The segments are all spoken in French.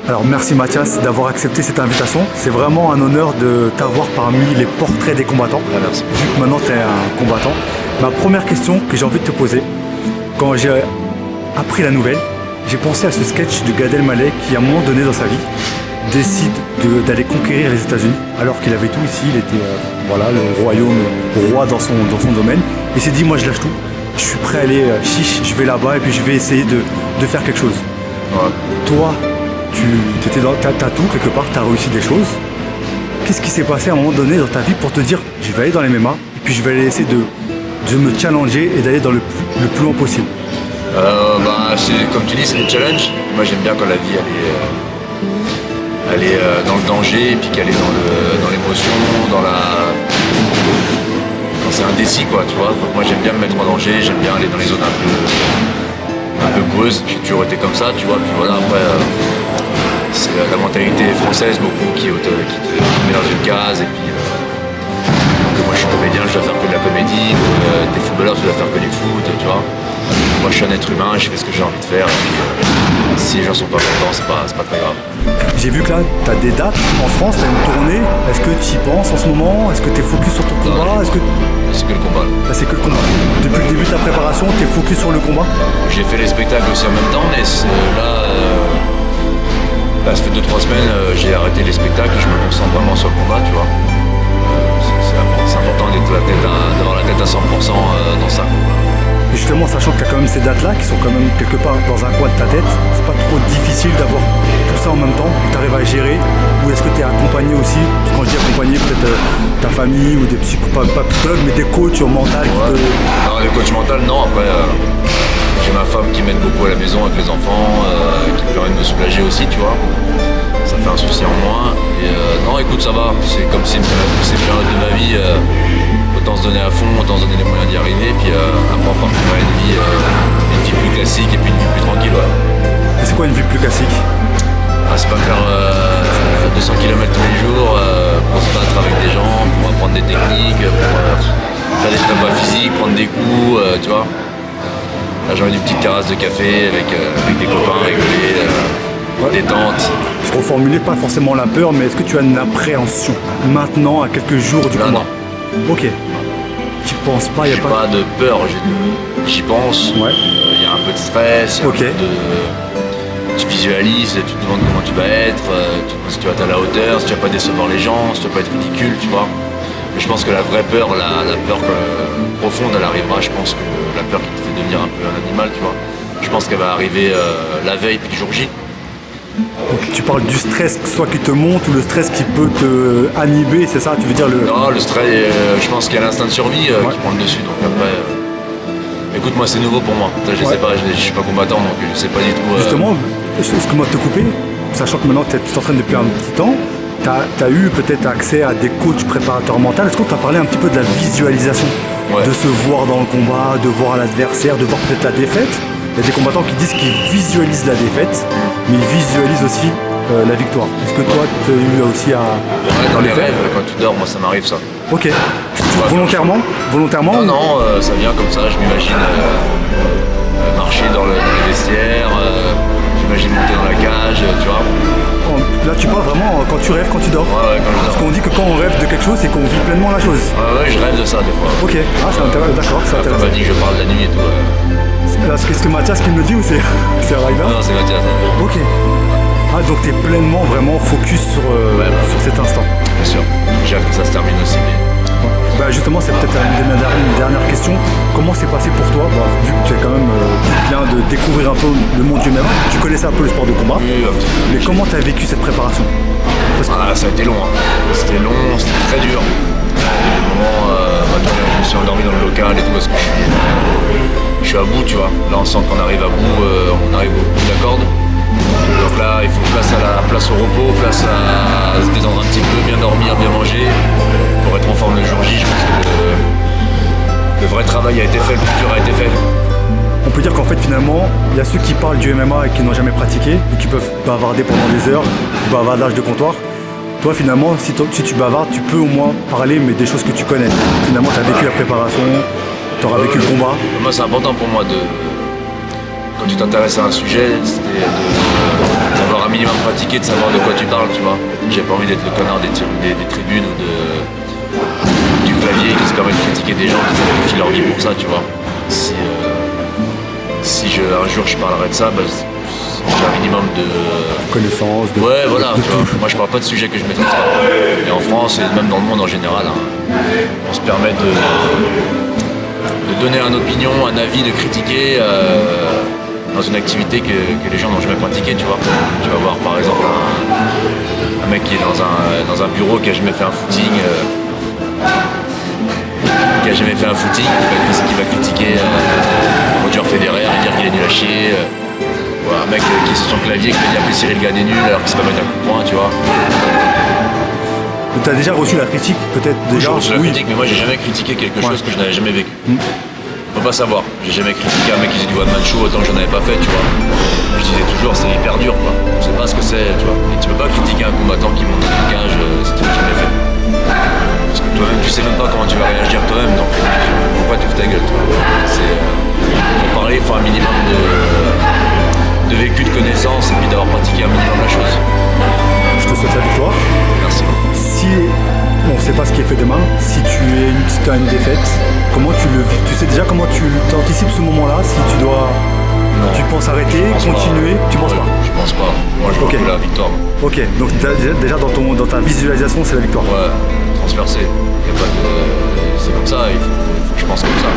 Alors merci Mathias d'avoir accepté cette invitation. C'est vraiment un honneur de t'avoir parmi les portraits des combattants. Ah, merci. Vu que maintenant tu es un combattant. Ma première question que j'ai envie de te poser, quand j'ai appris la nouvelle, j'ai pensé à ce sketch de Gad Elmaleh qui à un moment donné dans sa vie décide d'aller conquérir les États-Unis alors qu'il avait tout ici, il était le royaume, roi dans son domaine. Et il s'est dit moi je lâche tout, je suis prêt à aller chiche, je vais là-bas et puis je vais essayer de faire quelque chose. Ouais. Toi, t'as tout quelque part, t'as réussi des choses. Qu'est-ce qui s'est passé à un moment donné dans ta vie pour te dire je vais aller dans les MMA et puis je vais aller essayer de me challenger et d'aller dans le plus loin possible? Comme tu dis, c'est des challenges. Moi j'aime bien quand la vie elle est dans le danger et puis qu'elle est dans l'émotion, quand c'est indécis quoi, tu vois. Donc moi j'aime bien me mettre en danger, j'aime bien aller dans les zones un peu creuses. J'ai toujours été comme ça, tu vois. Puis voilà, après c'est la mentalité française beaucoup qui te met dans une case et puis donc moi je suis comédien, je dois faire que de la comédie, des footballeurs je dois faire que du foot, tu vois. Moi je suis un être humain, je fais ce que j'ai envie de faire et puis si les gens sont pas contents, c'est pas très grave. J'ai vu que là, tu as des dates en France, tu as une tournée. Est-ce que tu y penses en ce moment? Est-ce que tu es focus sur ton combat? C'est que le combat. Là, c'est que le combat. Depuis le début de ta préparation, tu es focus sur le combat? J'ai fait les spectacles aussi en même temps, mais là, ça fait 2-3 semaines, j'ai arrêté les spectacles et je me concentre vraiment sur le combat, tu vois. C'est important d'avoir la tête à 100% dans ça. Et justement, sachant que tu as quand même ces dates-là qui sont quand même quelque part dans un coin de ta tête, c'est pas trop difficile d'avoir tout ça en même temps, tu arrives à gérer, ou est-ce que tu es accompagné aussi? Quand je dis accompagné, peut-être ta famille ou des pas psychologues, mais des coachs mental Non, les coachs mentaux, non. Après, j'ai ma femme qui m'aide beaucoup à la maison avec les enfants, qui me permet de me soulager aussi, tu vois. Ça fait un souci en moins. Et non, écoute, ça va. C'est comme si ces périodes de ma vie, autant se donner à fond, autant se donner les moyens d'y arriver, puis après on partira une vie plus classique et puis une vie plus tranquille. Ouais. Et c'est quoi une vie plus classique? C'est pas faire 200 km tous les jours pour se battre avec des gens, pour apprendre des techniques, pour faire des prépas physiques, prendre des coups, tu vois. Là j'ai envie d'une petite terrasse de café avec des copains, rigoler, détente. Je reformulais pas forcément la peur, mais est-ce que tu as une appréhension maintenant à quelques jours du combat? Ok. Tu penses pas, J'ai pas de peur, j'y pense. Ouais. Il y a un peu de stress, tu visualises, tu te demandes comment tu vas être, si tu vas être à la hauteur, si tu vas pas décevoir les gens, si tu vas pas être ridicule, tu vois. Mais je pense que la vraie peur, la peur profonde, elle arrivera. Je pense que la peur qui te fait devenir un peu un animal, tu vois. Je pense qu'elle va arriver la veille puis le jour J. Donc tu parles du stress soit qui te monte ou le stress qui peut te inhiber, c'est ça? Tu veux dire Non, le stress, je pense qu'il y a l'instinct de survie qui prend le dessus. Donc après, écoute, moi c'est nouveau pour moi. Je sais pas, je suis pas combattant donc je sais pas du tout. Justement, excuse-moi de te couper, sachant que maintenant tu t'entraînes depuis un petit temps, tu as eu peut-être accès à des coachs préparateurs mentaux. Est-ce qu'on t'a parlé un petit peu de la visualisation? De se voir dans le combat, de voir l'adversaire, de voir peut-être la défaite? Il y a des combattants qui disent qu'ils visualisent la défaite, mais ils visualisent aussi la victoire. Est-ce que toi, tu as eu aussi à... dans les rêves, quand tu dors, moi ça m'arrive ça. Ok. Volontairement? Non, ça vient comme ça, je m'imagine marcher dans les vestiaires, j'imagine monter dans la cage, tu vois. Là tu parles vraiment quand tu rêves, quand tu dors? Ouais, quand je dors. Parce qu'on dit que quand on rêve de quelque chose, c'est qu'on vit pleinement la chose. Ouais, je rêve de ça des fois. Ok, c'est intéressant, d'accord, c'est intéressant. On m'a dit que je parle la nuit et tout. Là, est-ce que Mathias qui me le dit ou c'est Raïla? Non, c'est Mathias. Ok. Ah, donc t'es pleinement vraiment focus sur cet instant. Bien sûr. J'ai hâte que ça se termine aussi. Bah justement, c'est peut-être une dernière question. Comment c'est passé pour toi, vu que tu es quand même tu viens de découvrir un peu le monde du MMA, tu connaissais un peu le sport de combat, mais comment tu as vécu cette préparation? Ça a été long. C'était long, c'était très dur. Il y a des moments, je me suis endormi dans le local et tout parce que je suis à bout, tu vois. Là, on sent qu'on arrive à bout, on arrive au bout de la corde. Donc là, il faut place au repos, place à se détendre un petit peu, bien dormir, bien manger. Pour être en forme le jour J, je pense que le vrai travail a été fait, le plus dur a été fait. On peut dire qu'en fait finalement, il y a ceux qui parlent du MMA et qui n'ont jamais pratiqué et qui peuvent bavarder pendant des heures, bavardage de comptoir. Toi finalement, si tu bavardes, tu peux au moins parler mais des choses que tu connais. Finalement, tu as vécu la préparation, tu auras vécu le combat. Moi c'est important pour moi quand tu t'intéresses à un sujet, c'est d'avoir un minimum pratiqué, de savoir de quoi tu parles, tu vois. J'ai pas envie d'être le connard des tribunes ou du clavier qui se permet de critiquer des gens qui sacrifient leur vie pour ça, tu vois. Si un jour je parlerai de ça, bah, j'ai un minimum de connaissance, ouais, voilà. de tout. Moi, je parle pas de sujets que je maîtrise pas. Et en France, et même dans le monde en général, hein, on se permet de donner une opinion, un avis, de critiquer dans une activité que les gens n'ont jamais pratiquée, tu vois. Tu vas voir, par exemple, un mec qui est dans un bureau qui a jamais fait un footing. Qui a jamais fait un footing, qui va critiquer Roger Federer et dire qu'il est nul à chier. Un mec qui est sur son clavier qui va dire que Cyril Gane est nul alors qu'il se peut mettre un coup de poing, tu vois. Tu as déjà reçu la critique, peut-être déjà? J'ai reçu la critique, mais moi j'ai jamais critiqué quelque chose que je n'avais jamais vécu. On peut pas savoir. J'ai jamais critiqué un mec qui faisait du one-man show autant que j'en avais pas fait, tu vois. Je disais toujours, c'est hyper dur, quoi. On sait pas ce que c'est, tu vois. Et tu peux pas critiquer un combattant qui monte dans une cage si tu l'as jamais fait. Parce que toi-même, tu sais même pas comment tu vas réagir toi-même, donc pourquoi tu fais ta gueule, tu vois. Pour parler, il faut un minimum de vécu, de connaissances et puis d'avoir pratiqué un minimum la chose. Je te souhaite la victoire. Merci. Si on ne sait pas ce qui est fait demain, si tu as une défaite, comment tu le vis? Tu sais déjà comment tu anticipes ce moment-là? Si tu dois, tu penses arrêter, continuer, tu penses pas? Je pense pas. Moi je vois que la victoire. Ok, donc déjà dans ta visualisation, c'est la victoire. Ouais, transpercé. C'est comme ça, il faut que je pense comme ça.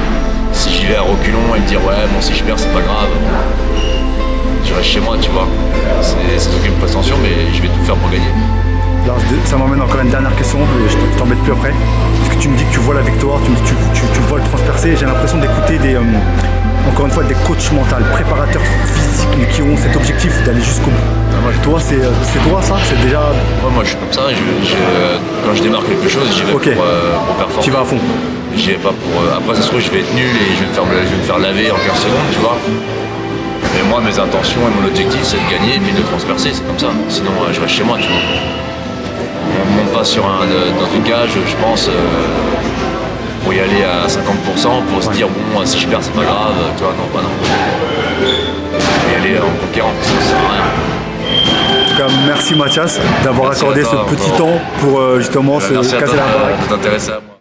Si j'y vais à reculons et me dire ouais, bon si je perds c'est pas grave. Je reste chez moi, tu vois. C'est aucune prétention, mais je vais tout faire pour gagner. Alors, ça m'emmène encore une dernière question, et je t'embête plus après. Parce que tu me dis que tu vois la victoire, tu me dis que tu vois le transpercer. J'ai l'impression d'écouter encore une fois, des coachs mentaux, préparateurs physiques, mais qui ont cet objectif d'aller jusqu'au bout. Toi, c'est toi ça? C'est déjà. Ouais, moi je suis comme ça, quand je démarre quelque chose, j'y vais pour performer. Tu vas à fond. J'y vais pas pour. Après, ça se trouve, je vais être nul et je vais me faire laver en 15 secondes, tu vois. Mais moi, mes intentions et mon objectif, c'est de gagner et puis de transpercer, c'est comme ça. Sinon, je reste chez moi, tu vois. On ne monte pas dans une cage, je pense, pour y aller à 50%, pour se dire, bon, si je perds, c'est pas grave, tu vois, non, pas non. Faut y aller en conquérant, ça sert à rien. En tout cas, merci Mathias d'avoir accordé ce petit temps pour justement se casser la baraque. De t'intéresser à moi.